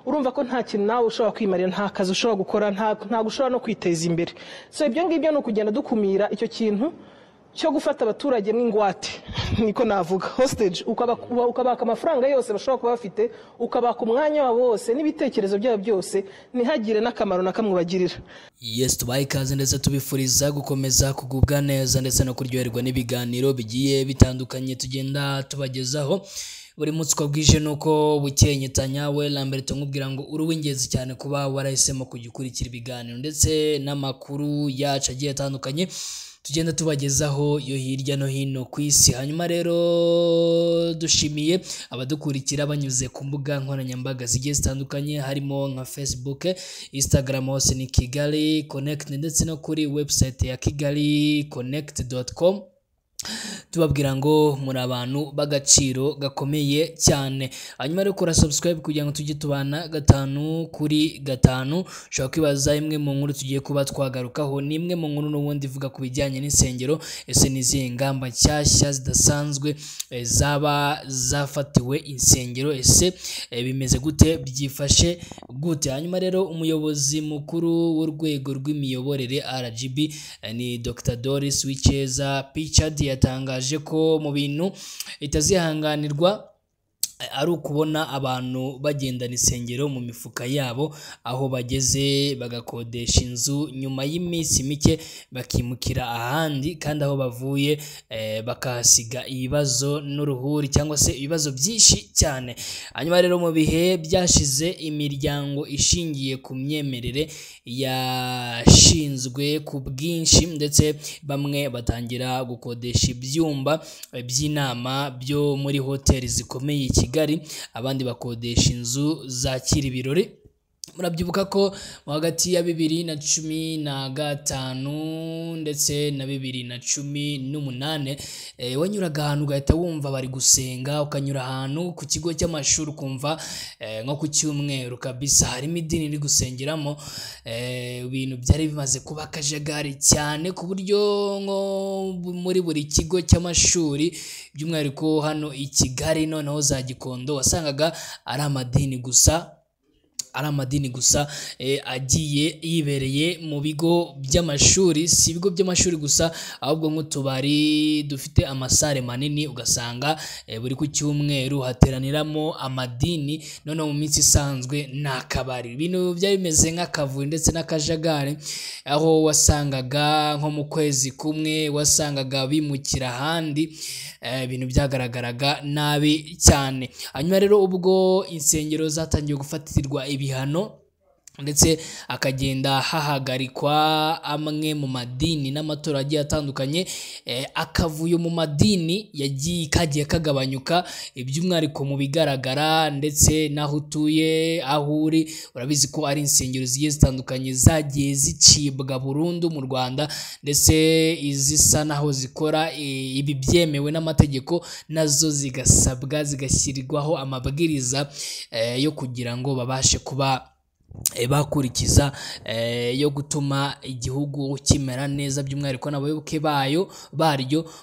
urumva ko nta kintu nawe ushobora kwimarira, nta kazi ushobora gukora, nta gushobora no kwiteza imbere. So ibyo ngibyo no kugenda dukumira icyo kintu cyo gufata abaturage n'ingwate niko navuga hostage, ukabaka amafaranga yose bashobora kuba bafite, ukabaka umwanya wabo wose n'ibitekerezo byabo byose, ntihagire n'akamaro na kamwe bagirira. Yes, tubaye ikaze ndetse tubifuriza gukomeza kugubwa neza ndetse no kuryoherwa n'ibiganiro bigiye bitandukanye tugenda tubagezaho buri munsi uko bwije nuko bukenyetanya. We Lambert nkubwira ngo uri w'ingenzi cyane kuba warahisemo kugikurikira ibiganiro ndetse n'amakuru yacu agiye atandukanye tugenda tubagezaho yo hirya no hino ku isi. Hanyuma rero dushimiye abadukurikira banyuze ku mbuga nkoranyambaga zigiye zitandukanye, harimo nka Facebook, Instagram hose ni Kigali Connect ndetse no kuri website ya kigaliconnect.com. tubabwira ngo muri abantu bagaciro gakomeye cyane. Hanyuma rero kora subscribe kugira ngo tujye tubana 5 kuri 5. Ushobora kwibaza imwe mu nkuru tugiye kuba twagarukaho, ni imwe mu nkuru n'ubundi ivuga ku bijyanye n'insengero. Ese nizihe ngamba nshyashya zidasanzwe zaba zafatiwe insengero? Ese bimeze gute, byifashe gute? Hanyuma rero umuyobozi mukuru w'urwego rw'imiyoborere RGB ni Dr. Doris Wiceza Pichard yatangaje ko mu bintu itazihanganirwa ari ukubona abantu bagendana insengero mu mifuka yabo, aho bageze bagakodesha inzu nyuma y'iminsi mike bakimukira ahandi, kandi aho bavuye bakahasiga ibibazo n'uruhuri cyangwa se ibibazo byinshi cyane. Hanyuma rero mu bihe byashize imiryango ishingiye ku myemerere yashinzwe ku bwinshi, ndetse bamwe batangira gukodesha ibyumba by'inama byo muri hoteli zikomeye Kigali, abandi bakodesha inzu zakira ibirori. Murabyibuka ko hagati ya 2015 ndetse na 2018 wanyuraga ahantu ugahita wumva bari gusenga, ukanyura ahantu ku kigo cy'amashuri ukumva nko ku cyumweru kabisa harimo idini riri gusengeramo. Ibintu byari bimaze kuba akajagari cyane ku buryo nko muri buri kigo cy'amashuri by'umwihariko hano i Kigali noneho za Gikondo wasangaga ari amadini gusa agiye yibereye mu bigo by'amashuri. Si ibigo by'amashuri gusa, ahubwo nk'utubari dufite amasare manini ugasanga buri ku cyumweru hateraniramo amadini, none mu minsi isanzwe n'akabari. Ibintu byari bimeze nk'akavuyo ndetse n'akajagari, aho wasangaga nko mu kwezi kumwe wasangaga bimukira ahandi. Ibintu byagaragaraga nabi cyane. Hanyuma rero ubwo insengero zatangiye gufatirwa ibihano ndetse akagenda hahagarikwa amwe mu madini n'amatora agiye atandukanye, akavuyo mu madini yagiye kagiye kagabanyuka, iby'umwihariko mu bigaragara ndetse n'aho utuye, aho uri. Urabizi ko ari insengero zigiye zitandukanye zagiye zicibwa burundu mu Rwanda, ndetse izisa naho zikora ibi byemewe n'amategeko nazo zigasabwa zigashyirirwaho amabwiriza yo kugira ngo babashe kuba bakurikiza yo gutuma igihugu kimera neza, by'umwihariko n'abayoboke baryo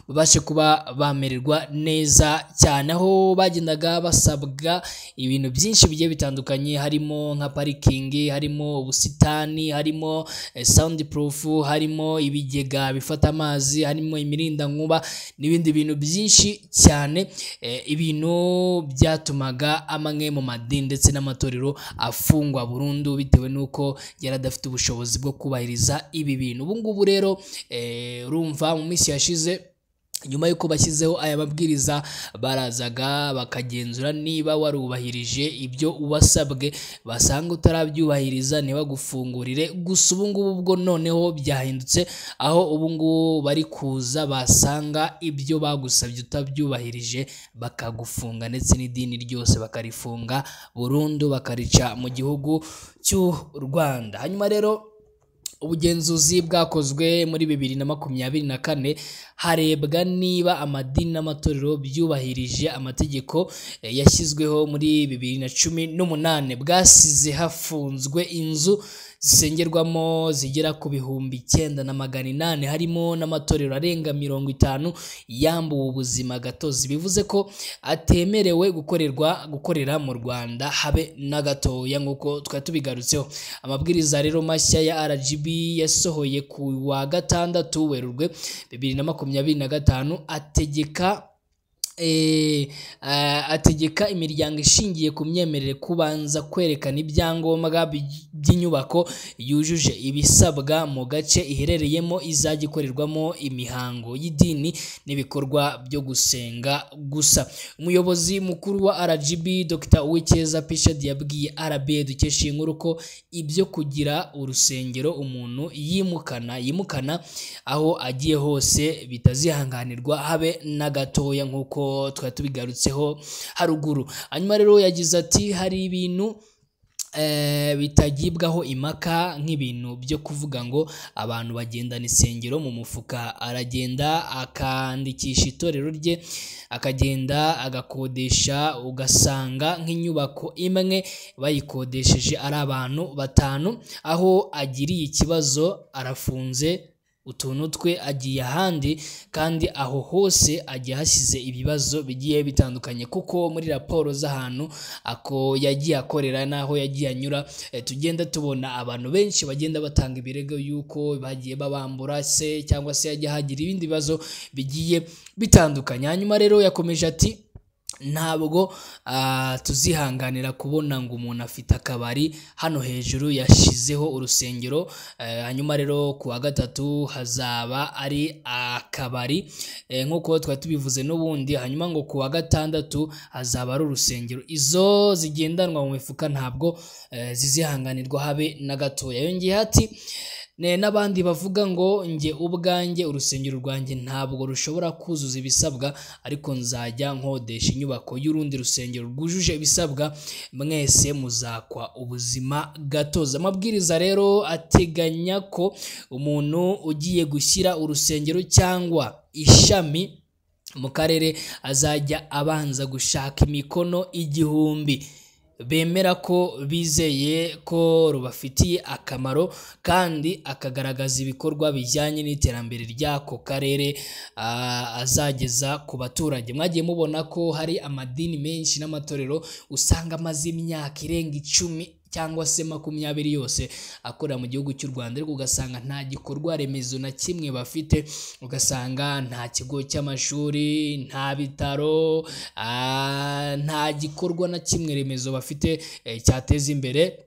babashe kuba bamererwa neza cyane. Aho bagendaga basabwa ibintu byinshi bigiye bitandukanye, harimo nka parikingi, harimo ubusitani, harimo soundproof, harimo ibigega bifata amazi, harimo imirindankuba n'ibindi bintu byinshi cyane. Ibintu byatumaga amwe mu madini ndetse n'amatorero afungwa burundu bitewe nuko yaradafite ubushobozi bwo kubahiriza ibi bintu. Ubu ngubu rero urumva mu minsi yashize, nyuma yuko bashyizeho aya mabwiriza, barazaga bakagenzura niba warubahirije ibyo ubasabwe, basanga utarabyubahiriza ntibagufungurire. Gusa ubu ngubu bwo noneho byahindutse, aho ubu ngubu bari kuza basanga ibyo bagusabye utabyubahirije bakagufunga, ndetse n'idini ryose bakarifunga burundu, bakarica mu gihugu cy'u Rwanda. Hanyuma rero ubugenzuzi bwakozwe muri 2024 harebwa niba amadini n'amatorero byubahirije amategeko yashyizweho muri 2018. Bwasize hafunzwe inzu zisengerwamo zigera ku 9,800 harimo n'amatorero arenga 50 yambuwe ubuzima gatozi, bivuze ko atemerewe gukorera mu Rwanda habe na gatoya nk'uko twari tubigarutseho. Amabwiriza rero mashya ya RGB yasohoye ku wa gatandatu Werurwe 2025 ategeka imiryango ishingiye ku myemerere kubanza kwerekana ibyangombwa by'inyubako yujuje ibisabwa mu gace iherereyemo, izajya ikorerwamo imihango y'idini n'ibikorwa byo gusenga gusa. Umuyobozi mukuru wa RGB Dr. Uwicyeza Pishad yabwiye RBA dukesha inkuru ko ibyo kugira urusengero umuntu yimukana aho agiye hose bitazihanganirwa habe na gatoya nk'uko twari tubigarutseho haruguru. Hanyuma rero yagize ati hari ibintu bitagibwaho impaka nk'ibintu byo kuvuga ngo abantu bagendana isengero mu mufuka, aragenda akandikisha itorero rye akagenda agakodesha, ugasanga nk'inyubako imwe bayikodesheje ari abantu 5, aho agiriye ikibazo arafunze utuntu twe agiye ahandi, kandi aho hose agiye hasize ibibazo bigiye bitandukanye, kuko muri raporo z'ahantu ako yagiye akorera naho yagiye anyura tugenda tubona abantu benshi bagenda batanga ibirego yuko bagiye babambura se cyangwa se yagiye hagira ibindi bibazo bigiye bitandukanye. Hanyuma rero yakomeje ati ntabwo tuzihanganira kubona ngo umuntu afite akabari hano hejuru yashizeho urusengero, hanyuma rero ku wa gatatu hazaba ari akabari nk'uko twari tubivuze n'ubundi, hanyuma ngo ku wa gatandatu hazaba ari urusengero. Izo zigendanwa mu mifuka ntabwo zizihanganirwa habe na gatoya. Yongeye ati n'abandi bavuga ngo nge ubwanjye urusengero rwanjye ntabwo rushobora kuzuza ibisabwa, ariko nzajya nkodesha inyubako y'urundi rusengero rwujuje ibisabwa, mwese muzakwa ubuzima gatozi. Amabwiriza rero ateganya ko umuntu ugiye gushyira urusengero cyangwa ishami mu karere azajya abanza gushaka imikono 1000 bemera ko bizeye ko rubafitiye akamaro, kandi akagaragaza ibikorwa bijyanye n'iterambere ry'ako karere azageza ku baturage. Mwagiye mubona ko hari amadini menshi n'amatorero usanga amaze imyaka irenga 10 cyangwa se 20 yose akorera mu gihugu cy'u Rwanda, ariko ugasanga nta gikorwa remezo na kimwe bafite, ugasanga nta kigo cy'amashuri, nta bitaro, nta gikorwa na kimwe remezo bafite cyateza imbere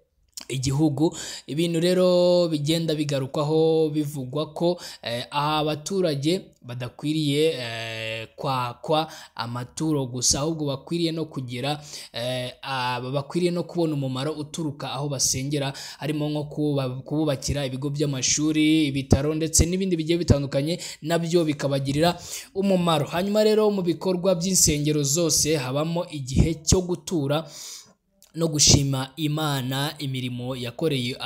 igihugu. Ibintu rero bigenda bigarukwaho bivugwa ko abaturage badakwiriye kwakwa amaturo gusa, ahubwo bakwiriye no kugira bakwiriye no kubona umumaro uturuka aho basengera, harimo nko kububakira ibigo by'amashuri, ibitaro ndetse n'ibindi bigiye bitandukanye, nabyo bikabagirira umumaro. Hanyuma rero mu bikorwa by'insengero zose habamo igihe cyo gutura no gushima Imana imirimo yakoreye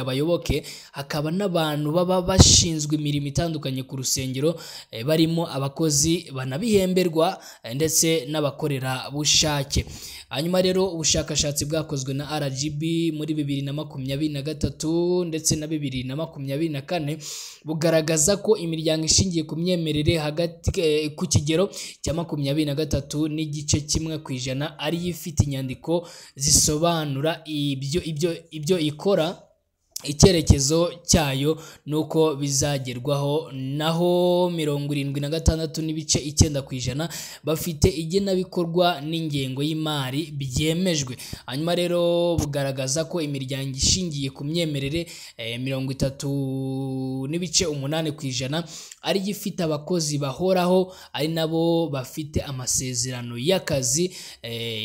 abayoboke, hakaba n'abantu baba bashinzwe imirimo itandukanye ku rusengero, barimo abakozi banabihemberwa ndetse n'abakorera bushake. Hanyuma rero ubushakashatsi bwakozwe na RGB muri 2023 ndetse na 2024 bugaragaza ko imiryango ishingiye ku myemerere hagati ku kigero cya 23.1% ari ifite inyandiko zisobanura ibyo ikora, icyerekezo cyayo nuko bizagerwaho, naho 76.9% bafite igenabikorwa n'ingengo y'imari byemejwe. Hanyuma rero bugaragaza ko imiryango ishingiye ku myemerere 33.8% ari ifite abakozi bahoraho, ari nabo bafite amasezerano y'akazi,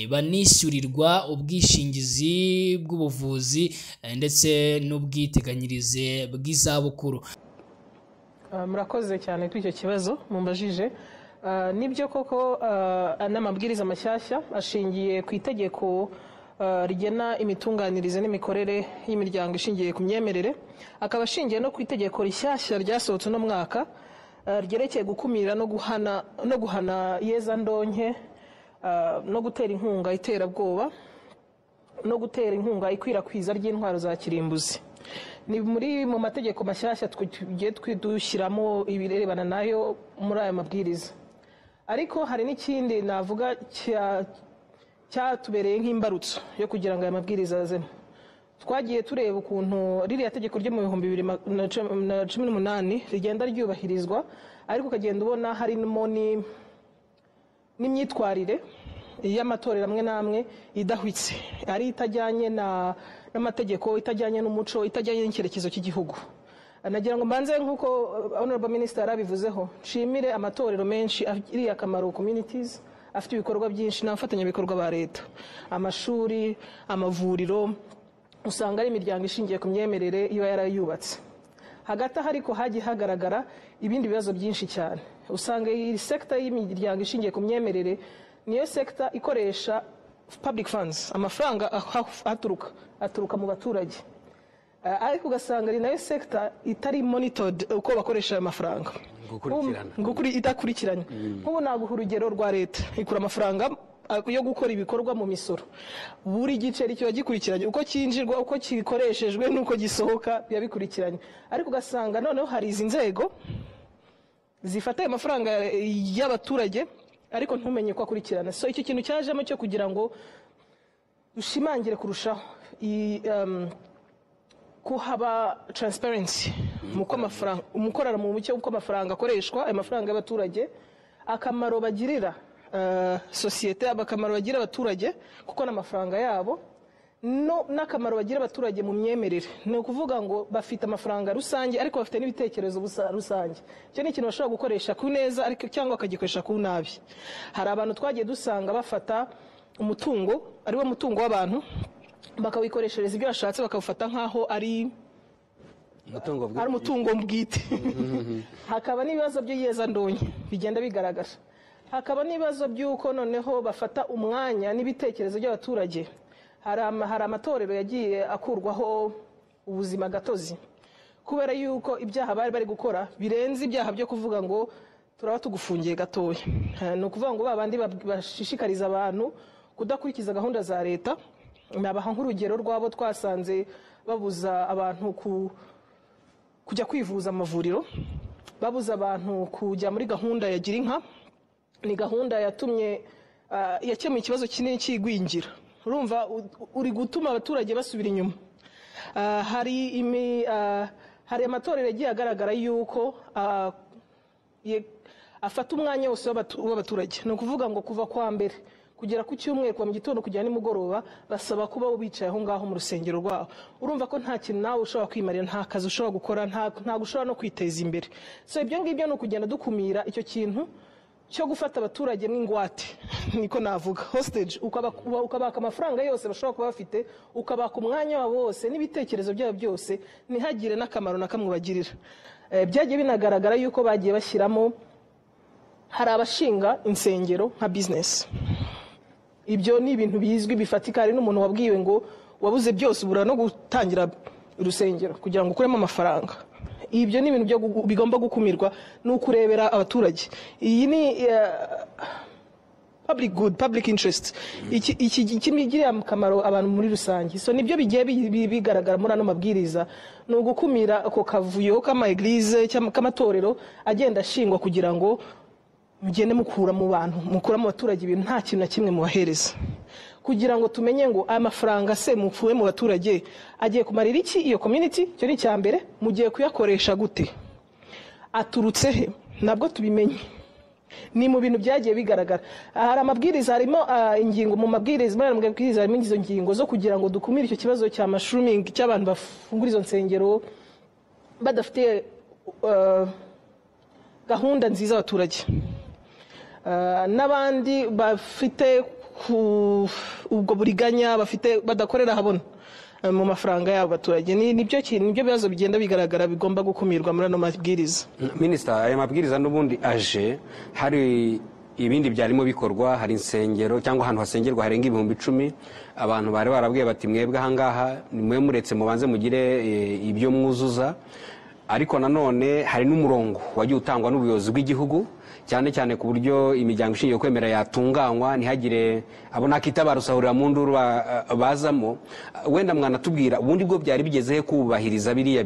banishyurirwa ubwishingizi bw'ubuvuzi ndetse n'ubwiteganyirize bw'izabukuru. Murakoze cyane kuri icyo kibazo mumbajije. Nibyo koko n'amabwiriza mashyashya ashingiye ku itegeko rigena imitunganyirize n'imikorere y'imiryango ishingiye ku myemerere, akaba ashingiye no ku itegeko rishyashya ryasohotse no mwaka ryerekeye gukumira no guhana iyezandonke, no gutera inkunga iterabwoba, no gutera inkunga ikwirakwiza ry'intwaro za kirimbuzi. ni mu mategeko mashyashya tugiye dushyiramo ibirebana nayo muri aya mabwiriza. Ariko hari n'ikindi navuga cyatubereye nk'imbarutso yo kugira ngo aya mabwiriza azemo. Twagiye tureba ukuntu ririya tegeko ryo mu 2018 rigenda ryubahirizwa, ariko ukagenda ubona harimo n'imyitwarire y'amatorero amwe n'amwe idahwitse, ari itajyanye n'amategeko, itajyanye n'umuco, itajyanye n'icyerekezo cy'igihugu. Nagira ngo mbanze nk'uko Honorable Minister yarabivuzeho, nshimire amatorero menshi agiriye akamaro communities, afite ibikorwa byinshi n'abafatanyabikorwa ba leta, amashuri, amavuriro, usanga ari imiryango ishingiye ku myemerere iba yarayubatse. Hagati aho ariko hagiye hagaragara ibindi bibazo byinshi cyane. Usanga iyi sector y'imiryango ishingiye ku myemerere niyo sector ikoresha public funds, amafaranga aturuka mu baturage, ariko ugasanga ari nayo sector itari monitored uko bakoresha amafaranga, idakurikiranye. Nk'ubu naguha urugero rwa leta ikura amafaranga yo gukora ibikorwa mu misoro, buri giceri kiba gikurikiranye, uko cyinjirwa, uko gikoreshejwe n'uko gisohoka biba bikurikiranye. Ariko ugasanga noneho hari izi nzego zifata ayo mafaranga y'abaturage ariko ntumenye ko akurikirana. So icyo kintu cyajemo cyo kugira ngo dushimangire kurushaho ko haba transparency muko amafaranga umukorara mu mucyo uko amafaranga akoreshwa, ayo mafaranga y'abaturage, akamaro bagirira societe, abakamaro bagira abaturage kuko n'amafaranga yabo, n'akamaro bagira abaturage mu myemerere. Ni ukuvuga ngo bafite amafaranga rusange ariko bafite n'ibitekerezo rusange. Icyo ni ikintu bashobora gukoresha ku neza ariko cyangwa bakagikoresha ku nabi. Hari abantu twagiye dusanga bafata umutungo, ari wo mutungo w'abantu, bakawikoreshereza ibyo bashatse, bakawufata nk'aho ari umutungo bwite. Hakaba n'ibibazo by'iyezandonke bigenda bigaragara. Hakaba n'ibibazo by'uko noneho bafata umwanya n'ibitekerezo by'abaturage. Hari amatorero yagiye akurwaho ubuzima gatozi kubera yuko ibyaha bari gukora birenze ibyaha byo kuvuga ngo turaba tugufungiye gatoya. Ni ukuvuga ngo babandi bashishikariza abantu kudakurikiza gahunda za leta. Nabaha nk'urugero rwabo twasanze babuza abantu kujya kwivuza amavuriro, babuza abantu kujya muri gahunda ya gira inka. Ni gahunda yakemuye ikibazo kinini cy'igwingira. Urumva uri gutuma abaturage basubira inyuma. Hari amatorero yagiye agaragara yuko afata umwanya wose w'abaturage. Ni ukuvuga ngo kuva kwa mbere kugera ku cyumweru, kuva mu gitondo kugera nimugoroba, basaba kuba bicaye aho ngaho mu rusengero rwabo. Urumva ko nta kintu nawe ushobora kwimarira, nta kazi ushobora gukora, nta gushobora no kwiteza imbere. So ibyo ngibyo ni ukugenda dukumira icyo kintu cyo gufata abaturage mw'ingwate, niko navuga hostage, ukabaka amafaranga yose bashobora kuba bafite, ukabaka umwanya wabo wose n'ibitekerezo byabo byose, ntihagire n'akamaro na kamwe bagirira. Byagiye binagaragara yuko bagiye bashyiramo, hari abashinga insengero nka business. Ibyo ni ibintu bizwi bifatika. Hari n'umuntu wabwiwe ngo wabuze byose ubura no gutangira urusengero kugira ngo ukuremo amafaranga. Ibyo ni ibintu bigomba gukumirwa n'ukurebera abaturage. Iyi ni public good, public interest. Iki kimigirira akamaro abantu muri rusange. So nibyo bigiye bigaragara muri ano mabwiriza, no gukumira ako kavuyo k'ama eglise k'amatorero agenda ashingwa kugira ngo mugende mukura mu bantu, mukura mu baturage ibintu nta kintu na kimwe mubahereza, kugira ngo tumenye ngo aya mafaranga se mupfuye mu baturage agiye kumarira iki iyo community. Cyo ni cyambere, mugiye kuyakoresha gute, aturutse he, nabwo tubimenye. Ni mu bintu byagiye bigaragara. Hari amabwiriza, harimo ingingo mu mabwiriza, harimo izo ngingo zo kugira ngo dukumire icyo kibazo cya mushrooming, cy'abantu bafungura izo nsengero badafite gahunda nziza abaturage, n'abandi bafite ubwo buriganya, badakorera habona mu mafaranga y'abo baturage. Nibyo bibazo bigenda bigaragara bigomba gukumirwa muri ano mabwiriza. Minister, aya mabwiriza n'ubundi aje hari ibindi byarimo bikorwa. Hari insengero cyangwa ahantu hasengerwa harenga 10,000, abantu bari barabwiye bati mwebwe ahangaha nimwe muretse mubanze mugire ibyo mwuzuza. ariko nanone hari n'umurongo wagiye utangwa n'ubuyobozi bw'igihugu cyane cyane ku buryo imiryango ishingiye kwemera yatunganywa ntihagire abo nakita barusahurira mu nduru bazamo. Wenda mwanatubwira ubundi bwo byari bigezehe kubahiriza biriya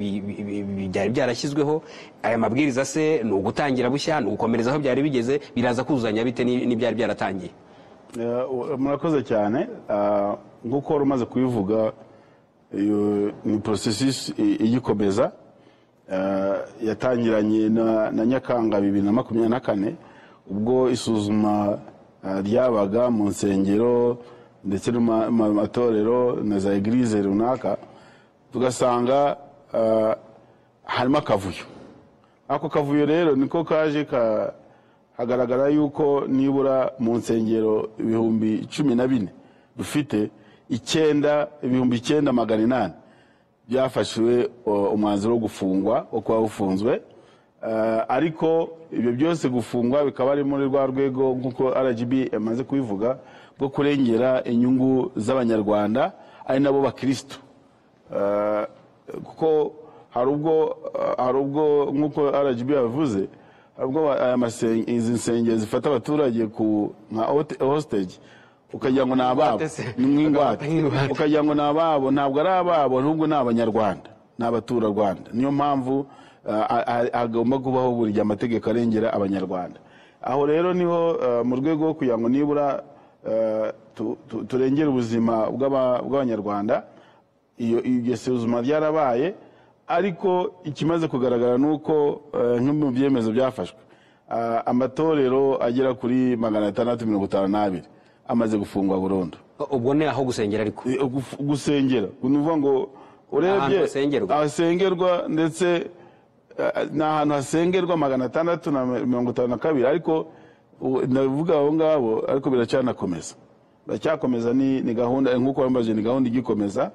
byari byarashyizweho aya mabwiriza se ni ugutangira bushya ni ugukomereza aho byari bigeze biraza kuzuzanya bite n'ibyari byaratangiye? Murakoze cyane. Nk'uko wari umaze kubivuga ni processus igikomeza yatangiranye na Nyakanga 2024 ubwo isuzuma ryabaga mu nsengero ndetse no mu matorero na za eglise runaka, tugasanga harimo akavuyo. Ako kavuyo rero niko kaje hagaragara yuko nibura mu nsengero 1014 dufite 9,800 byafashwe umwanzuro wo gufungwa wo kuba bufunzwe, ariko ibyo byose gufungwa bikaba ari muri rwa rwego nk'uko RGB yamaze kubivuga bwo kurengera inyungu z'abanyarwanda ari nabo bakristo, kuko hari ubwo nk'uko RGB yavuze ubwo izi nsengero zifata abaturage nka hostage ukagira ngo nababo n'ingwate ukagira ngo nababo ntabwo ari ababo n'ubwo n'abanyarwanda n'abatura Rwanda. Niyo mpamvu agomba kubaho buri gihe amategeko arengera abanyarwanda. Aho rero niho mu rwego kugira ngo nibura turengera ubuzima bw'abanyarwanda iyo suzuma ryarabaye, ariko ikimaze kugaragara nuko nk'ibyo byemezo byafashwe amatorero agera kuri 652 amaze gufungwa burundu. Ubwo ne aho gusengera ariko gusengera nuvuga ngo urebye asengerwa ndetse n'ahantu hasengerwa 652, ariko ndavuga aho ngabo ariko biracyakomeza ni gahunda nk'uko bambaje ni gahunda igikomeza.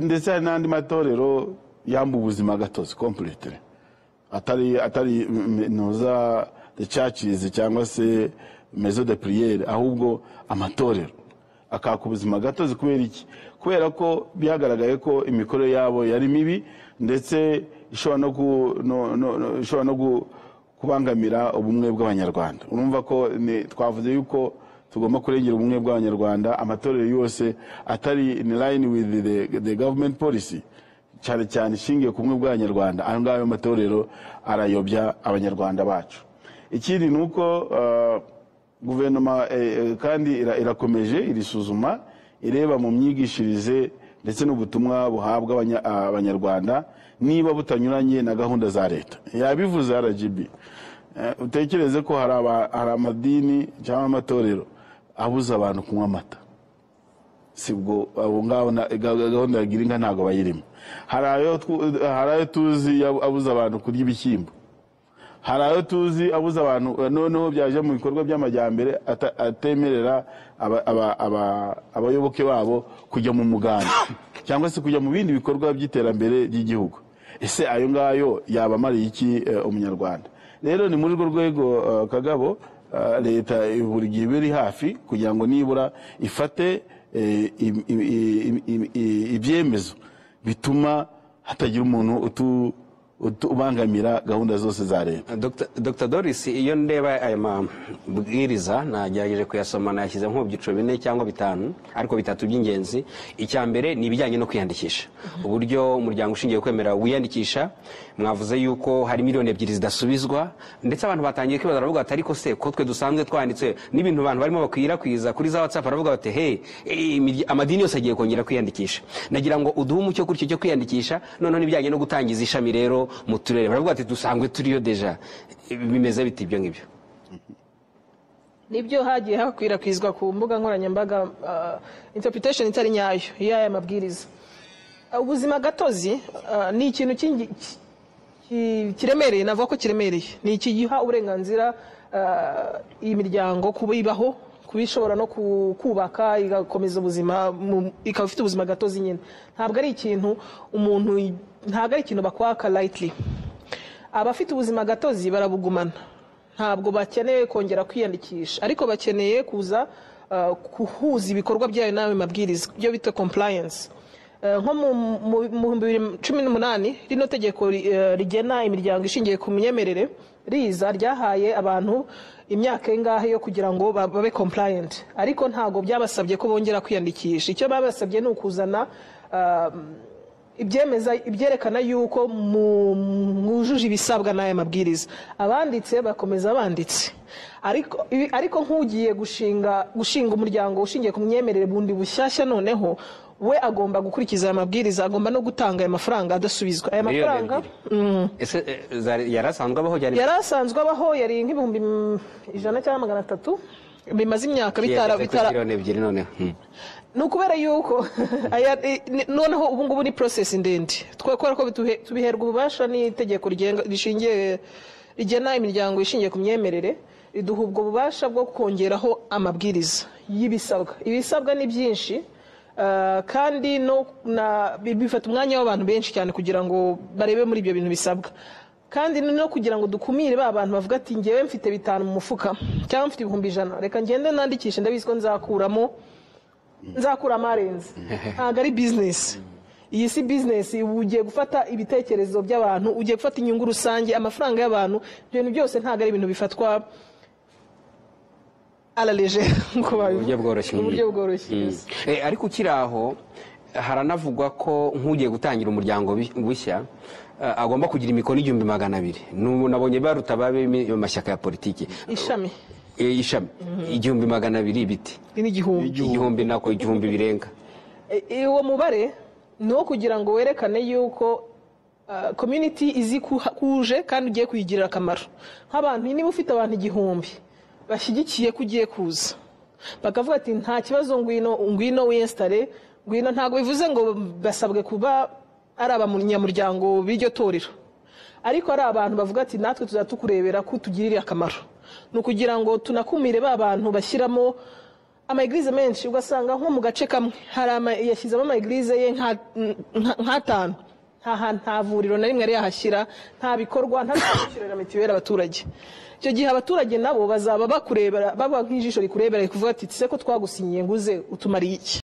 Ndetse hari n'andi matorero yamba ubuzima gatozi completely atari noza the churches cyangwa se maison de prière, ahubwo amatorero akaka ubuzima gatozi. Kubera iki? Kubera ko byagaragaye ko imikorere yabo yari mibi ndetse ishobora no kubangamira ubumwe bw'abanyarwanda. Urumva ko twavuze yuko tugomba kurengera ubumwe bw'abanyarwanda, amatorero yose atari in line with the government policy cyane cyane ishingiye ku bumwe bw'abanyarwanda, aho ngaho amatorero arayobya abanyarwanda bacu. Ikindi nuko guverinoma kandi irakomeje irisuzuma ireba mu myigishirize ndetse n'ubutumwa buhabwa abanyarwanda niba butanyuranye na gahunda za leta. Yabivuze RGB, utekereze ko hari amadini cyangwa amatorero abuza abantu kunywa amata, sibwo abo ngabo gahunda ya girinka ntago bayirimo. Hari ayo tuzi abuza abantu kurya ibishyimbo, hari ayo tuzi abuza abantu noneho byaje mu bikorwa by'amajyambere atemerera abayoboke babo kujya mu muganda cyangwa se kujya mu bindi bikorwa by'iterambere ry'igihugu. Ese ayo ngayo yabamariye iki umunyarwanda? Rero ni muri urwo rwego Kagabo leta buri gihe biri hafi kugira ngo nibura ifate ibyemezo bituma hatagira umuntu ubangamira gahunda zose za leta. Dr. Doris, iyo ndeba aya mabwiriza nagerageje kuyasoma nashyize nko byiciro 4 cyangwa 5, ariko 3 by'ingenzi. Icya mbere ni ibijyanye no kwiyandikisha, uburyo umuryango ushingiye kwemera wiyandikisha. Mwavuze yuko hari miliyoni 2 zidasubizwa, ndetse abantu batangiye kwibaza baravuga ati ariko se ko twe dusanzwe twanditse n'ibintu abantu barimo bakwirakwiza kuri za WhatsApp, baravuga bati hey, amadini yose agiye kongera kwiyandikisha. Nagira ngo uduhe umucyo kuri cyo kwiyandikisha, noneho n'ibijyanye no gutangiza ishami rero mu turere. Baravuga ati dusangwe turiyo deja, bimeze biti ibyo ngibyo? Nibyo hagiye hakwirakwizwa ku mbuga nkoranyambaga interpretation itari nyayo y'aya mabwiriza. Ubuzima gatozi ni ikintu kiremereye, navuga ko kiremereye. Ni ikigiha uburenganzira imiryango kubibaho, kubishobora no kubaka igakomeza ubuzima, ikaba ifite ubuzima gatozi nyine. Ntabwo ari ikintu bakwaka lightly. Abafite ubuzima gatozi barabugumana, ntabwo bakeneye kongera kwiyandikisha, ariko bakeneye kuza kuhuza ibikorwa byayo nawe mabwiriza, byo bita compliance. nko mu 2018 rino tegeko rigena imiryango ishingiye ku myemerere riza ryahaye abantu imyaka ingahe yo kugira ngo babe compliant, ariko ntago byabasabye ko bongera kwiyandikisha. Icyo babasabye ni ukuzana ibyerekana yuko mwujuje ibisabwa n'aya mabwiriza. Abanditse bakomeza banditse, ariko nk'ugiye gushinga umuryango ushingiye ku myemerere bundi bushyashya, noneho we agomba gukurikiza aya mabwiriza, agomba no gutanga aya mafaranga adasubizwa. Aya mafaranga yarasanzwe abaho yari nk'ibihumbi 100 cyangwa 300 bimaze imyaka ni ukubera yuko noneho ubu ngubu ni process ndende. Twakora ko tubiherwa ububasha n'itegeko rigena imiryango ishingiye ku myemerere, riduha ubwo bubasha bwo kongeraho amabwiriza y'ibisabwa. Ibisabwa ni byinshi, kandi bifata umwanya w'abantu benshi cyane kugira ngo barebe muri ibyo bintu bisabwa, kandi no kugira ngo dukumire ba bantu bavuga ati ngewe mfite 5 mu mufuka cyangwa mfite 100 reka ngende nandikishe ndabizi ko nzakuramo arenze. Ntabwo ari business. Iyi si business. Ugiye gufata ibitekerezo by'abantu, ugiye gufata inyungu rusange, amafaranga y'abantu. Ibyo bintu byose ntabwo ari ibintu bifatwa alaleje uburyo bworoshye. Ariko ukiraho haranavugwa ko nk'ugiye gutangira umuryango bushya agomba kugira imikono 200,000. Nabonye baruta babe amashyaka ya politiki ishami 200,000 biti igihumbi nako igihumbi birenga. Uwo mubare ni wo kugira ngo werekane yuko community izi kuje kandi ugiye kuyigirira akamaro. Nk'abantu niba ufite abantu 1,000 bashyigikiye kugiye kuza, bakavuga ati nta kibazo, ngwino winstare, ngwino, ntago bivuze ngo basabwe kuba ari abanyamuryango b'iryo torero, ariko ari abantu bavuga ati natwe tuzatukurebera ko tugirira akamaro. Ni ukugira ngo tunakumire ba bantu bashyiramo amaeglize menshi, ugasanga nko mu gace kamwe yashyizemo amaeglize ye nka 5, nta vuriro na rimwe ari yahashyira, nta bikorwa, nta kwishyurira mitiweli abaturage. Icyo gihe abaturage nabo bazaba bakurebera, baba nk'ijisho rikurebera kuvuga ati se ko twagusinyiye nguze utumariye iki.